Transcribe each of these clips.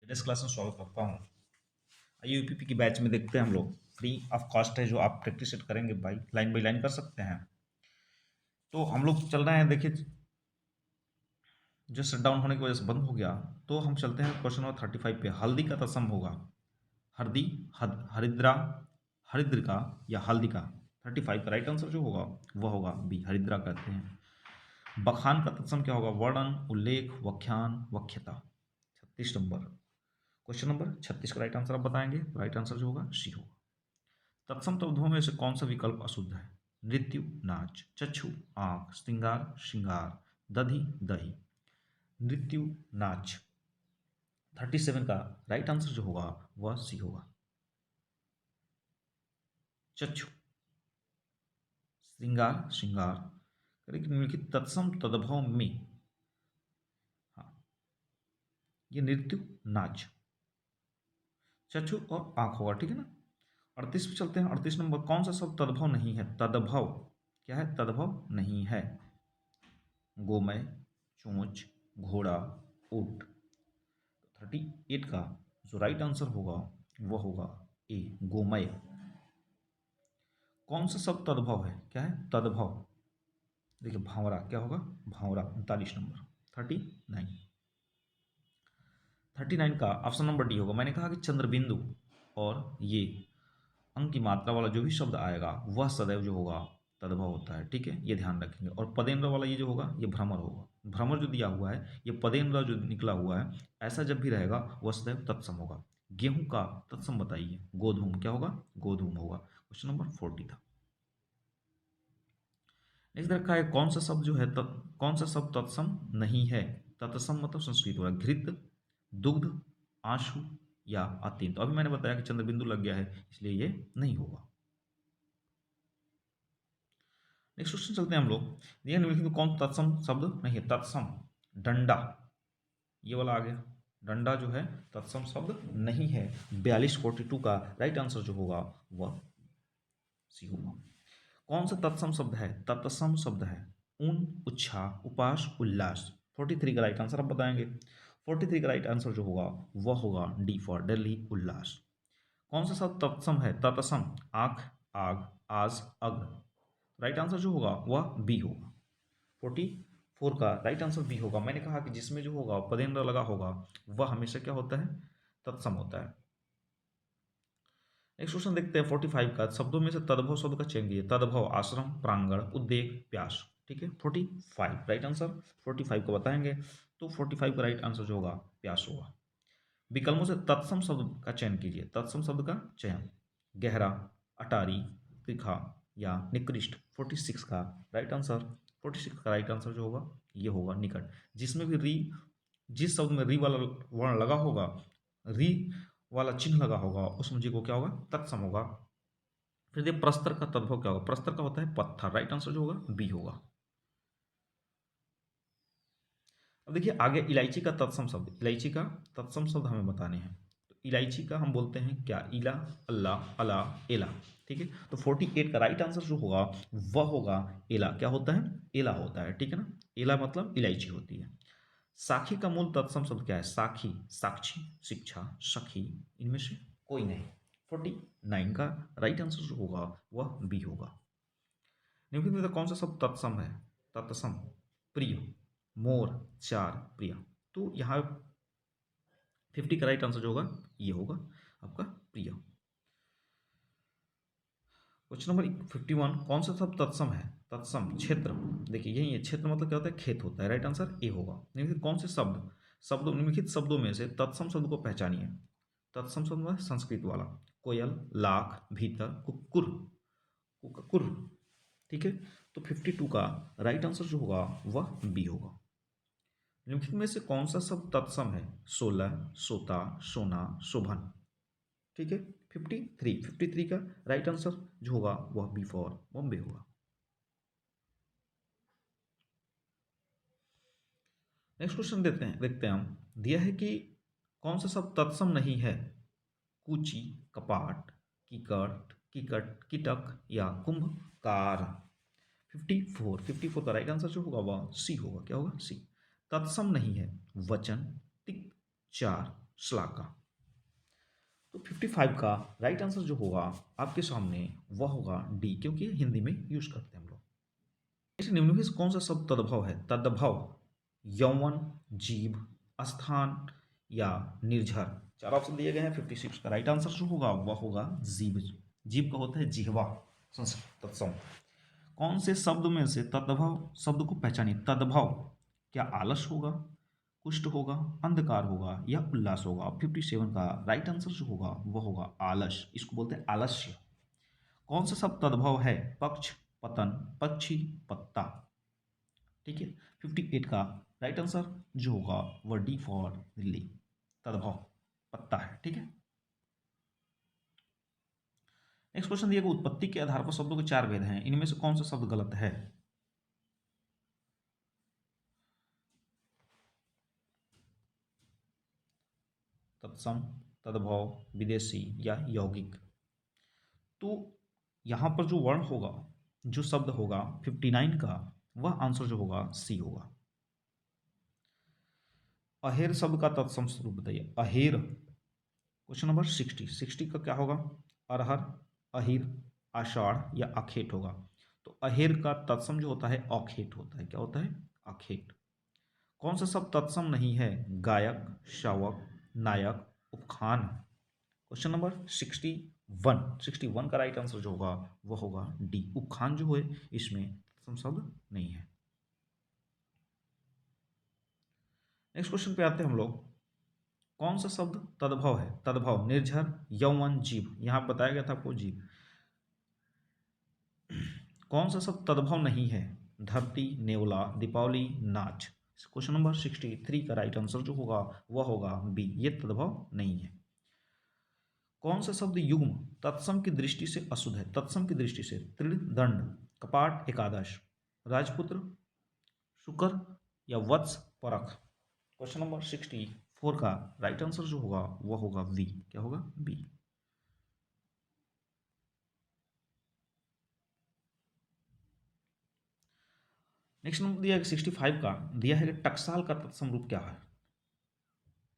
Fitness class में स्वागत करता हूँ। आइए यूपीपी की बैच में देखते हैं हम लोग। फ्री ऑफ कॉस्ट है, जो आप प्रैक्टिस सेट करेंगे बाई लाइन कर सकते हैं। तो हम लोग चल रहे हैं, देखिए जो शट डाउन होने की वजह से बंद हो गया। तो हम चलते हैं क्वेश्चन नंबर 35 पे। हल्दी का तत्सम होगा हरदी, हरिद्रा, हरिद्रिका या हल्दिका। 35 का राइट आंसर जो होगा वह होगा बी, हरिद्रा कहते हैं। बखान का तत्सम क्या होगा? वर्णन, उल्लेख, व्याख्यान, व्याख्यता। 36 नंबर क्वेश्चन नंबर 36 का राइट आंसर आप बताएंगे। राइट आंसर जो होगा सी होगा। तत्सम तत्वों में से कौन सा विकल्प अशुद्ध है? नृत्यु, नाच, चक्षु, आंख, श्रृंगार, श्रृंगार, दधि, दही। नृत्यु, नाच। 37 का राइट आंसर जो होगा वह सी होगा, चक्षु, श्रृंगार, श्रृंगार। लेकिन निम्नलिखित तत्सम तद्भव में, हाँ, ये नृत्यु, नाच, चक्षु और आंख होगा, ठीक है ना। 38 पे चलते हैं। 38 नंबर, कौन सा शब्द तद्भव नहीं है? तद्भव क्या है? तद्भव नहीं है। गोमय, चोंच, घोड़ा, ऊंट। 38 का जो राइट आंसर होगा वह होगा ए, गोमय। कौन सा शब्द तद्भव है? क्या है? तद्भव। देखिए भावरा क्या होगा? भावरा। 39 नंबर। 39 का ऑप्शन नंबर डी होगा। मैंने कहा कि चंद्रबिंदु और ये अंक की मात्रा वाला जो भी शब्द आएगा वह सदैव जो होगा तद्भव होता है, ठीक है, ये ध्यान रखेंगे। और पदेन्द्र वाला ये जो होगा ये भ्रमर होगा। भ्रमर जो दिया हुआ है, ये पदेन्द्र जो निकला हुआ है, ऐसा जब भी रहेगा वह सदैव तत्सम होगा। गेहूं का तत्सम बताइए। गोधूम क्या होगा? गोधूम होगा। क्वेश्चन नंबर 40 था। नेक्स्ट रखा है, कौन सा शब्द जो है कौन सा शब्द तत्सम नहीं है? तत्सम मतलब संस्कृत वाला। घृत, दुग्ध, आंसू या अतीत। तो अभी मैंने बताया कि चंद्रबिंदु लग गया है, इसलिए ये नहीं होगा। नेक्स्ट क्वेश्चन चलते हैं हम लोग। दिया निम्नलिखित में कौन तत्सम शब्द नहीं है? तत्सम डंडा, ये वाला आ गया। डंडा जो है तत्सम शब्द नहीं है। 42 का राइट आंसर जो होगा वह सी होगा। कौन सा तत्सम शब्द है? तत्सम शब्द है ऊन, उत्साह, उपास, उल्लास। 43 का राइट आंसर आप बताएंगे। 43 का राइट आंसर जो होगा वह होगा डी फॉर दिल्ली, उल्लास। कौन सा शब्द तत्सम है? तत्सम आंख, आग, आज, अग्र। राइट आंसर जो होगा वह बी होगा। 44 का राइट आंसर बी होगा। मैंने कहा कि जिसमें जो होगा पदेन्द्र लगा होगा वह हमेशा क्या होता है? तत्सम होता है। नेक्स्ट क्वेश्चन देखते हैं 45 का। शब्दों में से तद्भव शब्द का चयन कीजिए। तद्भव आश्रम, प्रांगण, उद्वेग, प्यास। ठीक है, 45 राइट आंसर 45 को बताएंगे। तो 45 का राइट आंसर जो होगा प्यास होगा। विकल्पों से तत्सम शब्द का चयन कीजिए। तत्सम शब्द का चयन, गहरा, अटारी, तीखा या निकृष्ट। 46 का राइट आंसर, 46 का राइट आंसर जो होगा ये होगा निकट। जिसमें भी री, जिस शब्द में री वाला वर्ण लगा होगा, री वाला चिन्ह लगा होगा, उस मुझे को क्या होगा? तत्सम होगा। फिर देखिए प्रस्तर का तद्भव क्या होगा? प्रस्तर का होता है पत्थर। राइट आंसर जो होगा बी होगा। अब देखिए आगे इलायची का तत्सम शब्द, इलायची का तत्सम शब्द हमें बताने हैं। तो इलायची का हम बोलते हैं क्या? इला, अल्लाह, अला, एला। ठीक है, तो 48 का राइट आंसर जो होगा वह होगा एला। क्या होता है? एला होता है, ठीक है ना। एला मतलब इलायची होती है। साखी का मूल तत्सम शब्द क्या है? साखी, साक्षी, शिक्षा, सखी, इनमें से कोई नहीं। 49 का राइट आंसर जो होगा वह बी होगा। निम्नलिखित में से कौन सा शब्द तत्सम है? तत्सम प्रिय, मोर, चार, प्रिय। तो यहाँ 50 का राइट आंसर जो होगा ये होगा आपका प्रिय। क्वेश्चन नंबर 51, कौन सा शब्द तत्सम है? तत्सम क्षेत्र, देखिए यही है। क्षेत्र मतलब क्या होता है? खेत होता है। राइट आंसर ए होगा। निम्नलिखित कौन से निम्नलिखित शब्दों में से तत्सम शब्द को पहचानिए। तत्सम शब्द है संस्कृत वाला। कोयल, लाख, भीतर, कुकुर, कुकुर। ठीक है, तो 52 का राइट आंसर जो होगा वह बी होगा। निम्नलिखित में से कौन सा शब्द तत्सम है? सोलह, सोता, सोना, शोभन। ठीक है, 53 का राइट आंसर जो होगा वह बी फॉर बॉम्बे होगा। नेक्स्ट क्वेश्चन देखते हैं हम। दिया है कि कौन सा शब्द तत्सम नहीं है? कूची, कपाट, कीकट, कीकट, कीटक या कुंभकार। 54 का राइट आंसर जो होगा वह सी होगा। क्या होगा? सी। तत्सम नहीं है वचन, तिक, चार, श्लाघा। तो 55 का राइट आंसर जो होगा आपके सामने वह होगा डी, क्योंकि हिंदी में यूज करते हैं हम लोग। इस निम्नलिखित से कौन सा शब्द तद्भव है? तद्भव, यौवन, जीभ, स्थान या निर्झर। चार ऑप्शन दिए गए हैं। 56 का राइट आंसर जो होगा वह होगा जीभ। जीभ का होता है जिह्वा, संस्कृत तत्सम। कौन से शब्द में से तद्भव शब्द को पहचानिए? तद्भव, क्या आलस होगा, कुष्ठ होगा, अंधकार होगा या उल्लास होगा? 57 का राइट आंसर जो होगा वह होगा आलस, इसको बोलते हैं आलस्य। कौन सा शब्द तद्भव है? पक्ष, पतन, पक्षी, पत्ता। ठीक है। 58 का राइट आंसर जो होगा वह डी फॉर दिल्ली, तद्भव पत्ता है। ठीक है। नेक्स्ट क्वेश्चन दिया, उत्पत्ति के आधार पर शब्दों के चार भेद हैं, इनमें से कौन सा शब्द गलत है? तत्सम, तद्भव, विदेशी या यौगिक। तो यहां पर जो वर्ण होगा, जो शब्द होगा 59 का, वह आंसर जो होगा सी होगा। अहेर शब्द का तत्सम स्वरूप बताइए। अहेर, क्वेश्चन नंबर 60 का क्या होगा? अरहर, अहिर, आषाढ़ या अखेट होगा। तो अहेर का तत्सम जो होता है अखेट होता है। क्या होता है? अखेट। कौन सा शब्द तत्सम नहीं है? गायक, शावक, नायक, उपखान। क्वेश्चन नंबर 61 का राइट आंसर जो होगा वह होगा डी, उपखान जो है इसमें तत्सम शब्द नहीं है। नेक्स्ट क्वेश्चन पे आते हैं हम लोग। कौन सा शब्द तद्भव है? तद्भव, निर्झर, यौवन, जीभ। यहां बताया गया था आपको जीभ। कौन सा शब्द तद्भव नहीं है? धरती, नेवला, दीपावली, नाच। क्वेश्चन नंबर 63 का राइट आंसर जो होगा वह होगा बी, ये तद्भव नहीं है। कौन सा शब्द युग्म तत्सम की दृष्टि से अशुद्ध है? तत्सम की दृष्टि से त्रिदंड, कपाट, एकादश, राजपुत्र, शुकर या वत्स, परख। क्वेश्चन नंबर 64 का राइट आंसर जो होगा वह होगा बी। क्या होगा? बी। नेक्स्ट नंबर दिया है 65 का, दिया है कि टकसाल का तत्सम रूप क्या है?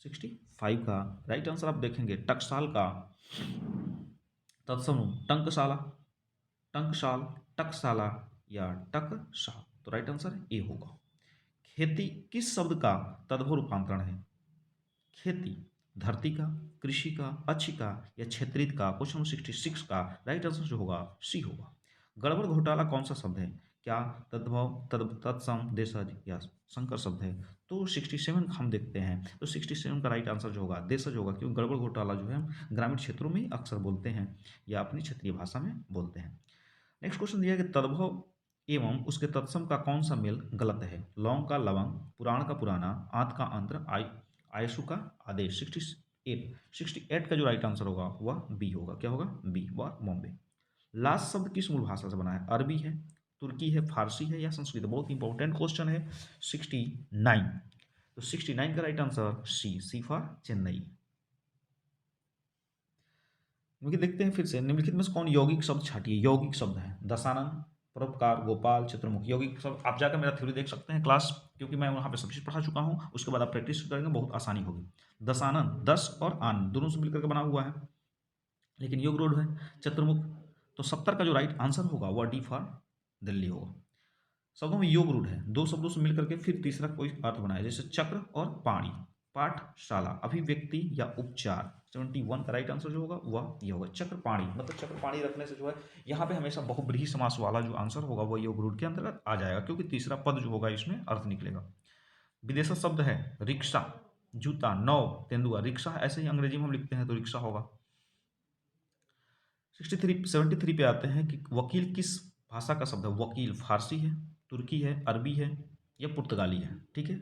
65 का राइट आंसर आप देखेंगे, टकसाल का तत्सम रूप टंकशाला, टंकशाल, टकसाला या टकसाल। तो राइट आंसर ए होगा। खेती किस शब्द का तद्भव रूपांतरण है? खेती, धरती का, कृषि का, अच्छी का या क्षेत्रित का। क्वेश्चन 66 का राइट आंसर जो होगा सी होगा। गड़बड़ घोटाला कौन सा शब्द है? क्या तद्भव, तत्सम, देशज या संकर शब्द है? तो 67 हम देखते हैं, तो 67 का राइट आंसर जो होगा देशज होगा, क्योंकि गड़बड़ घोटाला जो है हम ग्रामीण क्षेत्रों में अक्सर बोलते हैं या अपनी क्षेत्रीय भाषा में बोलते हैं। नेक्स्ट क्वेश्चन दिया है कि तद्भव एवं उसके तत्सम का कौन सा मेल गलत है? लौंग का लवंग, पुराण का पुराना, आंत का अंतर, आयशु का आदेश। 68 का जो राइट आंसर होगा वह बी होगा। क्या होगा? बी, वह बॉम्बे। लास्ट शब्द किस मूल भाषा से बना है? अरबी है, तुर्की है, फारसी है या संस्कृत? बहुत इंपॉर्टेंट क्वेश्चन है। 69, तो 69 का right answer C for Chennai. क्योंकि देखते हैं फिर से, निम्नलिखित में से कौन यौगिक शब्द छाटिए? यौगिक शब्द है दशानन, परोपकार, गोपाल, चित्रमुख। यौगिक शब्द आप जाकर मेरा थ्योरी देख सकते हैं क्लास, क्योंकि मैं वहाँ पे सब चीज़ पढ़ा चुका हूँ। उसके बाद आप प्रैक्टिस करेंगे, बहुत आसानी होगी। दशानन, दस और आनंद दोनों से मिलकर के बना हुआ है, लेकिन योग रोड है। चतुर्मुख, तो 70 का जो राइट आंसर होगा वह डी फॉर दिल्ली होगा। शब्दों में योग रूढ़ है, दो शब्दों से मिलकर के फिर तीसरा कोई अर्थ बनाया, जैसे चक्र और पाणी। पाठशाला, अभिव्यक्ति या उपचार। 71 का राइट आंसर जो होगा वह ये होगा, चक्र पाणी। मतलब चक्र पाणी रखने से जो है यहाँ पे हमेशा बहुब्रीहि समास वाला जो आंसर होगा वह योग रूढ़ के अंतर्गत आ जाएगा, क्योंकि तीसरा पद जो होगा इसमें अर्थ निकलेगा। विदेशा शब्द है रिक्शा, जूता, नाव, तेंदुआ। रिक्शा ऐसे ही अंग्रेजी में हम लिखते हैं तो रिक्शा होगा। 73 पे आते हैं कि वकील किस भाषा का शब्द है? वकील फारसी है, तुर्की है, अरबी है या पुर्तगाली है। ठीक है।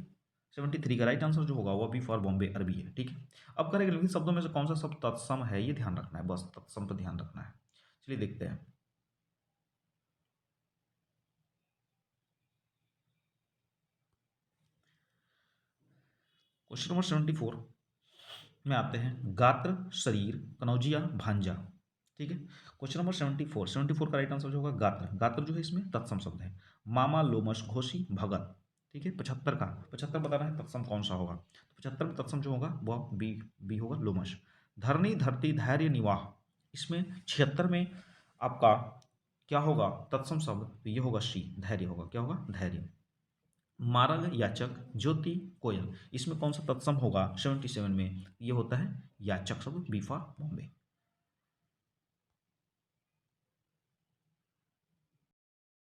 73 का राइट आंसर जो होगा वह बी फॉर बॉम्बे, अरबी है। ठीक है। अब करेंगे निम्नलिखित शब्दों में से कौन सा शब्द तत्सम है, ये ध्यान रखना है, बस तत्सम पर ध्यान रखना है। चलिए देखते हैं। क्वेश्चन नंबर 74 में आते हैं, गात्र, शरीर, कनौजिया, भांजा। ठीक है। क्वेश्चन नंबर 74 का राइट आंसर जो होगा गात्र। गात्र जो है इसमें तत्सम शब्द है। मामा, लोमश, घोषी, भगत। ठीक है, 75 का 75 बताना है तत्सम कौन सा होगा, तो 75 में तत्सम जो होगा वह बी बी होगा, लोमश। धरणी धरती धैर्य निवाह, इसमें 76 में आपका क्या होगा तत्सम शब्द, तो ये होगा सी, धैर्य होगा, क्या होगा धैर्य। मारल याचक ज्योति कोयल, इसमें कौन सा तत्सम होगा 77 में, ये होता है याचक शब्द, बी फॉर बॉम्बे।